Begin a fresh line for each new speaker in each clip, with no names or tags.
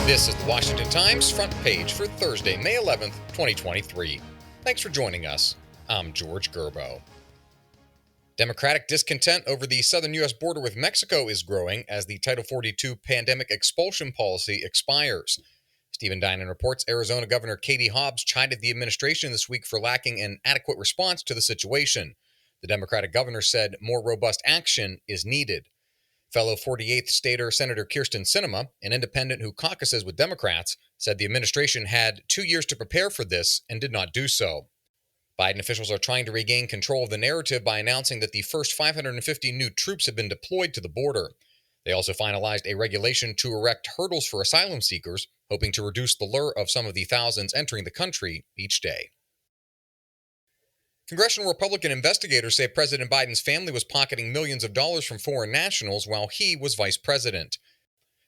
This is the Washington Times front page for Thursday, May 11th, 2023. Thanks for joining us. I'm George Gerbo. Democratic discontent over the southern U.S. border with Mexico is growing as the Title 42 pandemic expulsion policy expires. Stephen Dinan reports Arizona Governor Katie Hobbs chided the administration this week for lacking an adequate response to the situation. The Democratic governor said more robust action is needed. Fellow 48th Stater Senator Kyrsten Sinema, an independent who caucuses with Democrats, said the administration had 2 years to prepare for this and did not do so. Biden officials are trying to regain control of the narrative by announcing that the first 550 new troops have been deployed to the border. They also finalized a regulation to erect hurdles for asylum seekers, hoping to reduce the lure of some of the thousands entering the country each day. Congressional Republican investigators say President Biden's family was pocketing millions of dollars from foreign nationals while he was vice president.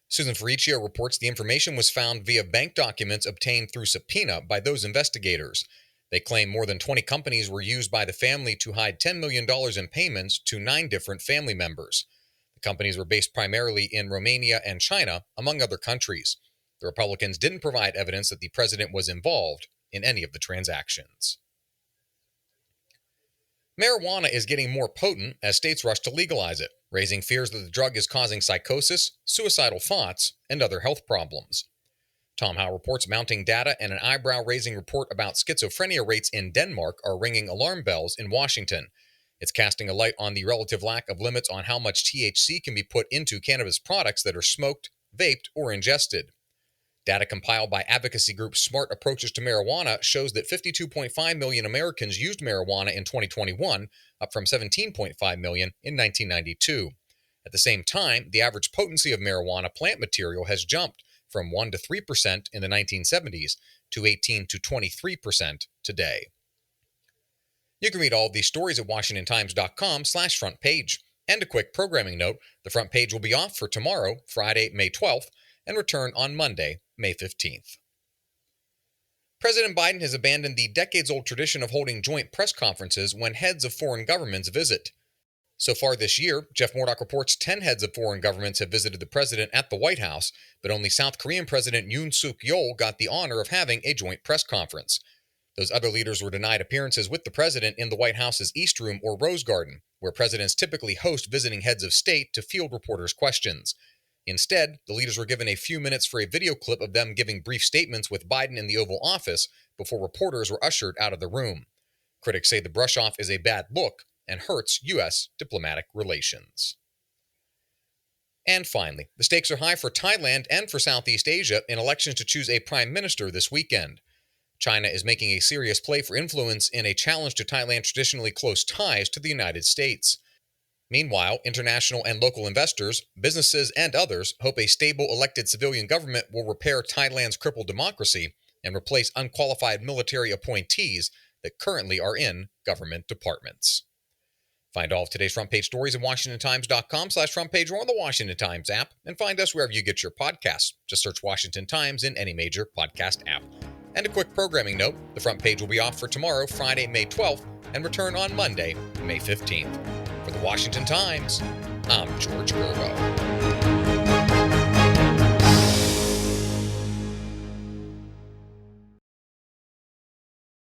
Susan Ferricchio reports the information was found via bank documents obtained through subpoena by those investigators. They claim more than 20 companies were used by the family to hide $10 million in payments to 9 different family members. The companies were based primarily in Romania and China, among other countries. The Republicans didn't provide evidence that the president was involved in any of the transactions. Marijuana is getting more potent as states rush to legalize it, raising fears that the drug is causing psychosis, suicidal thoughts, and other health problems. Tom Howe reports mounting data and an eyebrow-raising report about schizophrenia rates in Denmark are ringing alarm bells in Washington. It's casting a light on the relative lack of limits on how much THC can be put into cannabis products that are smoked, vaped, or ingested. Data compiled by advocacy group Smart Approaches to Marijuana shows that 52.5 million Americans used marijuana in 2021, up from 17.5 million in 1992. At the same time, the average potency of marijuana plant material has jumped from 1 to 3% in the 1970s to 18 to 23% today. You can read all of these stories at WashingtonTimes.com/front page. And a quick programming note, the front page will be off for tomorrow, Friday, May 12th, and return on Monday, May 15th. President Biden has abandoned the decades-old tradition of holding joint press conferences when heads of foreign governments visit. So far this year, Jeff Murdoch reports 10 heads of foreign governments have visited the president at the White House, but only South Korean President Yoon Suk-yeol got the honor of having a joint press conference. Those other leaders were denied appearances with the president in the White House's East Room or Rose Garden, where presidents typically host visiting heads of state to field reporters' questions. Instead, the leaders were given a few minutes for a video clip of them giving brief statements with Biden in the Oval Office before reporters were ushered out of the room. Critics say the brush-off is a bad look and hurts U.S. diplomatic relations. And finally, the stakes are high for Thailand and for Southeast Asia in elections to choose a prime minister this weekend. China is making a serious play for influence in a challenge to Thailand's traditionally close ties to the United States. Meanwhile, international and local investors, businesses, and others hope a stable elected civilian government will repair Thailand's crippled democracy and replace unqualified military appointees that currently are in government departments. Find all of today's front page stories at WashingtonTimes.com/front page or on the Washington Times app, and find us wherever you get your podcasts. Just search Washington Times in any major podcast app. And a quick programming note, the front page will be off for tomorrow, Friday, May 12th, and return on Monday, May 15th. For the Washington Times, I'm George Gerbo.